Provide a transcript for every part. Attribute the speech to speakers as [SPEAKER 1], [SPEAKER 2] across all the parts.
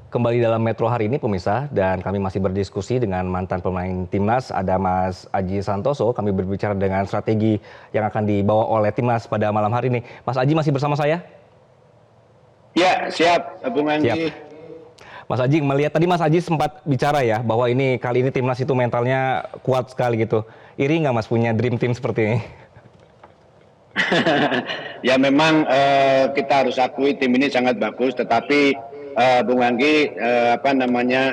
[SPEAKER 1] Kembali dalam Metro hari ini pemirsa, dan kami masih berdiskusi dengan mantan pemain Timnas, ada Mas Aji Santoso. Kami berbicara dengan strategi yang akan dibawa oleh Timnas pada malam hari ini. Mas Aji masih bersama saya?
[SPEAKER 2] Ya, siap, Bung
[SPEAKER 1] Siap.
[SPEAKER 2] Anggi.
[SPEAKER 1] Mas Aji, melihat tadi Mas Aji sempat bicara ya, bahwa kali ini Timnas itu mentalnya kuat sekali gitu. Iri nggak Mas punya dream team seperti ini?
[SPEAKER 2] Ya memang kita harus akui tim ini sangat bagus, tetapi Bung Anggi,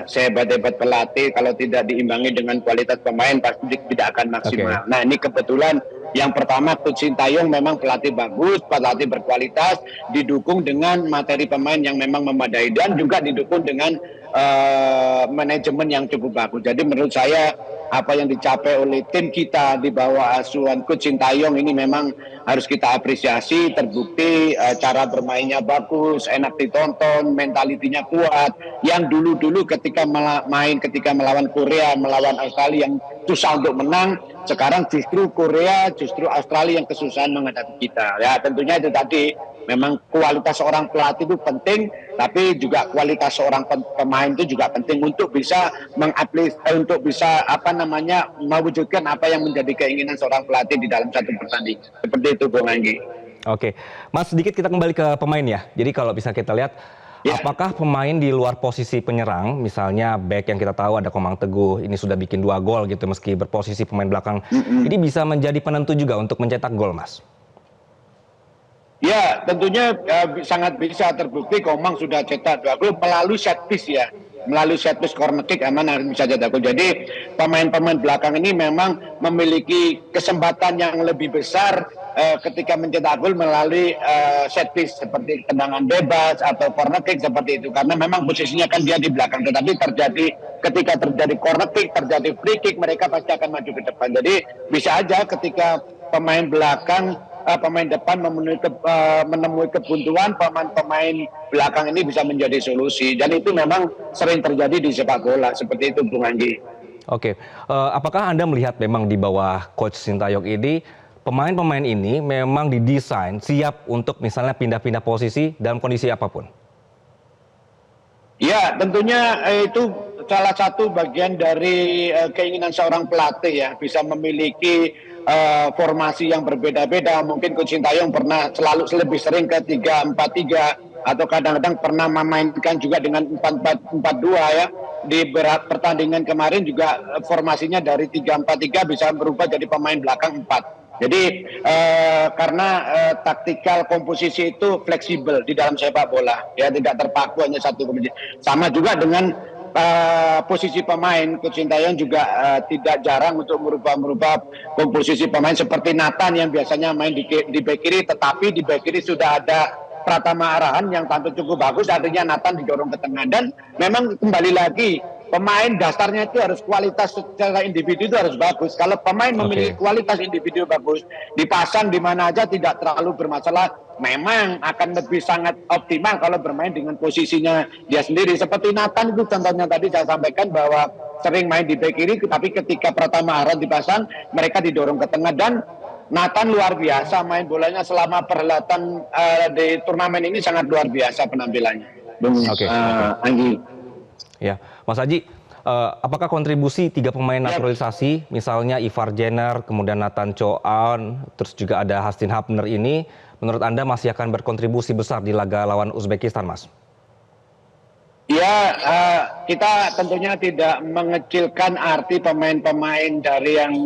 [SPEAKER 2] sehebat-hebat pelatih kalau tidak diimbangi dengan kualitas pemain pasti tidak akan maksimal.
[SPEAKER 1] Oke.
[SPEAKER 2] Nah ini kebetulan yang pertama Coach Sintayong memang pelatih bagus, pelatih berkualitas, didukung dengan materi pemain yang memang memadai dan juga didukung dengan manajemen yang cukup bagus. Jadi menurut saya apa yang dicapai oleh tim kita di bawah asuhan Coach Sintayong ini memang harus kita apresiasi. Terbukti cara bermainnya bagus, enak ditonton, mentalitinya kuat. Yang dulu-dulu ketika melawan Korea, melawan Australia yang susah untuk menang, sekarang justru Korea, justru Australia yang kesusahan menghadapi kita. Ya tentunya itu tadi, memang kualitas seorang pelatih itu penting, tapi juga kualitas seorang pemain itu juga penting untuk bisa mewujudkan apa yang menjadi keinginan seorang pelatih di dalam satu pertandingan. Seperti itu, Bung Anggi.
[SPEAKER 1] Oke, Mas, sedikit kita kembali ke pemain ya. Jadi kalau bisa kita lihat, apakah pemain di luar posisi penyerang, misalnya back yang kita tahu ada Komang Teguh, ini sudah bikin 2 gol gitu meski berposisi pemain belakang, ini bisa menjadi penentu juga untuk mencetak gol, Mas?
[SPEAKER 2] Ya, tentunya sangat bisa terbukti Komang sudah cetak 2 gol melalui set piece ya. Melalui set piece corner kick harus bisa cetak gol. Jadi pemain-pemain belakang ini memang memiliki kesempatan yang lebih besar ketika mencetak gol melalui set piece seperti tendangan bebas atau corner kick seperti itu. Karena memang posisinya kan dia di belakang, tetapi ketika terjadi corner kick, terjadi free kick, mereka pasti akan maju ke depan. Jadi bisa aja ketika pemain depan menemui kebuntuan, pemain belakang ini bisa menjadi solusi, dan itu memang sering terjadi di sepak bola seperti itu, Bung Anggi.
[SPEAKER 1] Oke, apakah Anda melihat memang di bawah Coach Sintayong ini pemain-pemain ini memang didesain siap untuk misalnya pindah-pindah posisi dalam kondisi apapun?
[SPEAKER 2] Ya, tentunya itu salah satu bagian dari keinginan seorang pelatih ya, bisa memiliki formasi yang berbeda-beda. Mungkin Coach Sintayong pernah lebih sering ke 3-4-3 atau kadang-kadang pernah memainkan juga dengan 4-4-2 ya. Di pertandingan kemarin juga formasinya dari 3-4-3 bisa berubah jadi pemain belakang 4. Jadi karena taktikal komposisi itu fleksibel di dalam sepak bola, ya tidak terpaku hanya satu komposisi. Sama juga dengan posisi pemain, Coach Sintayong juga tidak jarang untuk merubah komposisi pemain seperti Nathan yang biasanya main di bek kiri, tetapi di bek kiri sudah ada Pratama Arahan yang tampil cukup bagus, artinya Nathan didorong ke tengah. Dan memang kembali lagi, pemain dasarnya itu harus kualitas secara individu itu harus bagus. Kalau pemain memiliki kualitas individu bagus, dipasang di mana aja tidak terlalu bermasalah. Memang akan lebih sangat optimal kalau bermain dengan posisinya dia sendiri. Seperti Nathan itu contohnya tadi saya sampaikan bahwa sering main di bek kiri, tapi ketika Pratama Arahan dipasang, mereka didorong ke tengah. Dan Nathan luar biasa main bolanya selama perhelatan di turnamen ini, sangat luar biasa penampilannya. Anggi.
[SPEAKER 1] Ya, Mas Aji, apakah kontribusi 3 pemain naturalisasi, misalnya Ivar Jenner, kemudian Nathan Choan, terus juga ada Hastin Hapner ini, menurut Anda masih akan berkontribusi besar di laga lawan Uzbekistan, Mas?
[SPEAKER 2] Ya, kita tentunya tidak mengecilkan arti pemain-pemain dari yang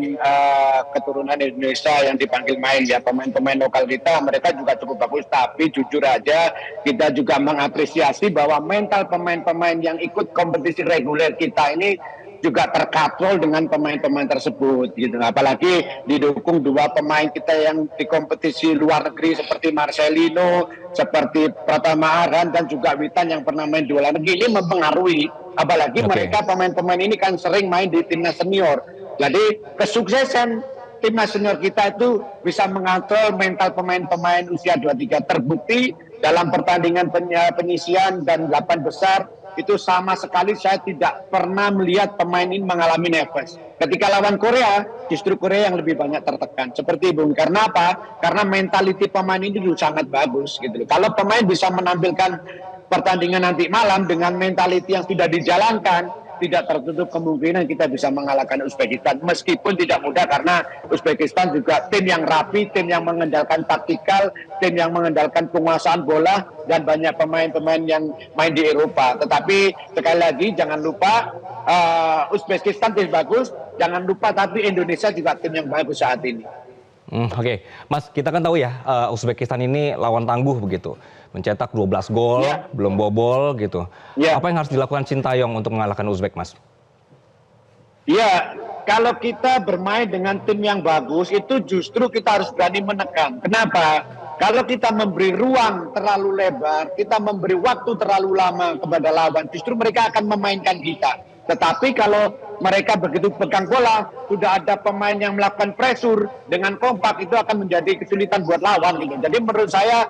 [SPEAKER 2] keturunan Indonesia yang dipanggil main ya. Pemain-pemain lokal kita, mereka juga cukup bagus. Tapi jujur aja, kita juga mengapresiasi bahwa mental pemain-pemain yang ikut kompetisi reguler kita ini juga terkatrol dengan pemain-pemain tersebut gitu. Apalagi didukung 2 pemain kita yang di kompetisi luar negeri seperti Marcelino, seperti Pratama Arahan, dan juga Witan yang pernah main di luar negeri. Ini mempengaruhi, apalagi mereka pemain-pemain ini kan sering main di timnas senior. Jadi kesuksesan timnas senior kita itu bisa mengontrol mental pemain-pemain usia 23. Terbukti dalam pertandingan penyisian dan 8 besar itu sama sekali saya tidak pernah melihat pemain ini mengalami nervous. Ketika lawan Korea, justru Korea yang lebih banyak tertekan. Seperti Bung, karena apa? Karena mentality pemain ini dulu sangat bagus gitu loh. Kalau pemain bisa menampilkan pertandingan nanti malam dengan mentality yang sudah dijalankan, tidak tertutup kemungkinan kita bisa mengalahkan Uzbekistan. Meskipun tidak mudah karena Uzbekistan juga tim yang rapi, tim yang mengandalkan taktikal, tim yang mengandalkan penguasaan bola, dan banyak pemain-pemain yang main di Eropa. Tetapi sekali lagi jangan lupa Uzbekistan tim bagus, jangan lupa tapi Indonesia juga tim yang bagus saat ini.
[SPEAKER 1] Oke. Mas, kita kan tahu ya Uzbekistan ini lawan tangguh begitu. Mencetak 12 gol, belum bobol gitu. Apa yang harus dilakukan Sintayong untuk mengalahkan Uzbek, Mas?
[SPEAKER 2] Ya, kalau kita bermain dengan tim yang bagus, itu justru kita harus berani menekan. Kenapa? Kalau kita memberi ruang terlalu lebar, kita memberi waktu terlalu lama kepada lawan, justru mereka akan memainkan kita. Tetapi kalau mereka begitu pegang bola, sudah ada pemain yang melakukan pressure dengan kompak, itu akan menjadi kesulitan buat lawan gitu. Jadi menurut saya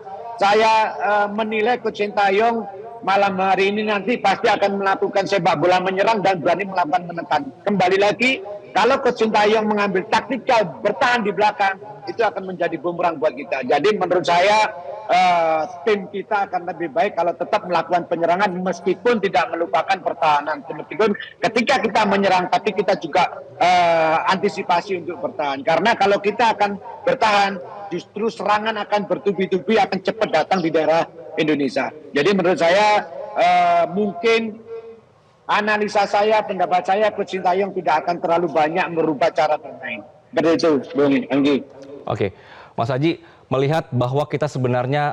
[SPEAKER 2] menilai Coach Sintayong malam hari ini nanti pasti akan melakukan sepak bola menyerang dan berani melakukan menekan. Kembali lagi, kalau Coach Sintayong mengambil taktikal bertahan di belakang, itu akan menjadi bumerang buat kita. Jadi menurut saya tim kita akan lebih baik kalau tetap melakukan penyerangan meskipun tidak melupakan pertahanan. Meskipun ketika kita menyerang, tapi kita juga antisipasi untuk bertahan. Karena kalau kita akan bertahan, justru serangan akan bertubi-tubi, akan cepat datang di daerah Indonesia. Jadi menurut saya mungkin analisa saya, pendapat saya, Coach Sintayong tidak akan terlalu banyak merubah cara bermain. Seperti itu, Bung Anggi.
[SPEAKER 1] Oke, Mas Haji, melihat bahwa kita sebenarnya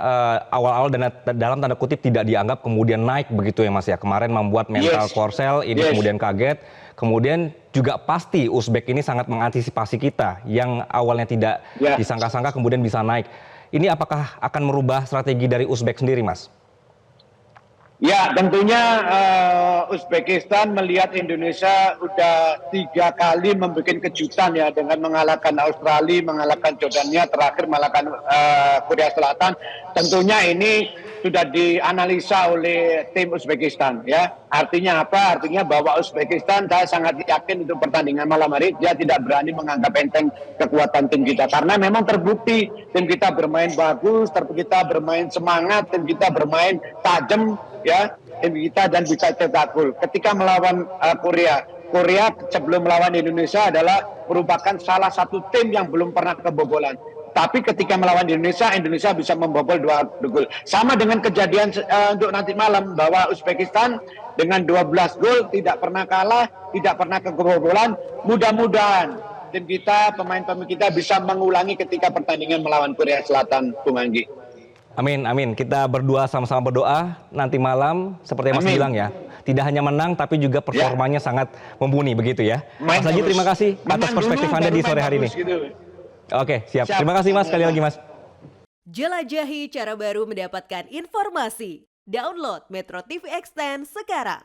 [SPEAKER 1] awal-awal dalam tanda kutip tidak dianggap, kemudian naik begitu ya Mas ya. Kemarin membuat mental Korsel, ini kemudian kaget. Kemudian juga pasti Uzbek ini sangat mengantisipasi kita yang awalnya tidak disangka-sangka kemudian bisa naik. Ini apakah akan merubah strategi dari Uzbek sendiri, Mas?
[SPEAKER 2] Ya, tentunya Uzbekistan melihat Indonesia udah 3 kali membuat kejutan ya, dengan mengalahkan Australia, mengalahkan Jordania, terakhir mengalahkan Korea Selatan. Tentunya ini sudah dianalisa oleh tim Uzbekistan ya. Artinya apa? Artinya bahwa Uzbekistan, saya sangat yakin untuk pertandingan malam hari dia tidak berani menganggap enteng kekuatan tim kita, karena memang terbukti tim kita bermain bagus, tim kita bermain semangat, tim kita bermain tajam ya, tim kita, dan bisa cetak gol. Ketika melawan Korea sebelum melawan Indonesia adalah merupakan salah satu tim yang belum pernah kebobolan. Tapi ketika melawan Indonesia bisa membobol 2 gol. Sama dengan kejadian untuk nanti malam, bahwa Uzbekistan dengan 12 gol tidak pernah kalah, tidak pernah kebobolan. Mudah-mudahan tim kita, pemain-pemain kita bisa mengulangi ketika pertandingan melawan Korea Selatan, Bung Anggi.
[SPEAKER 1] Amin, amin. Kita berdua sama-sama berdoa nanti malam seperti yang Mas bilang ya. Tidak hanya menang tapi juga performanya sangat mumpuni begitu ya. Mas Haji, terima kasih atas perspektif Anda di sore hari ini.
[SPEAKER 2] Gitu.
[SPEAKER 1] Oke, siap. Terima kasih Mas, sekali lagi Mas.
[SPEAKER 3] Jelajahi cara baru mendapatkan informasi. Download Metro TV Extend sekarang.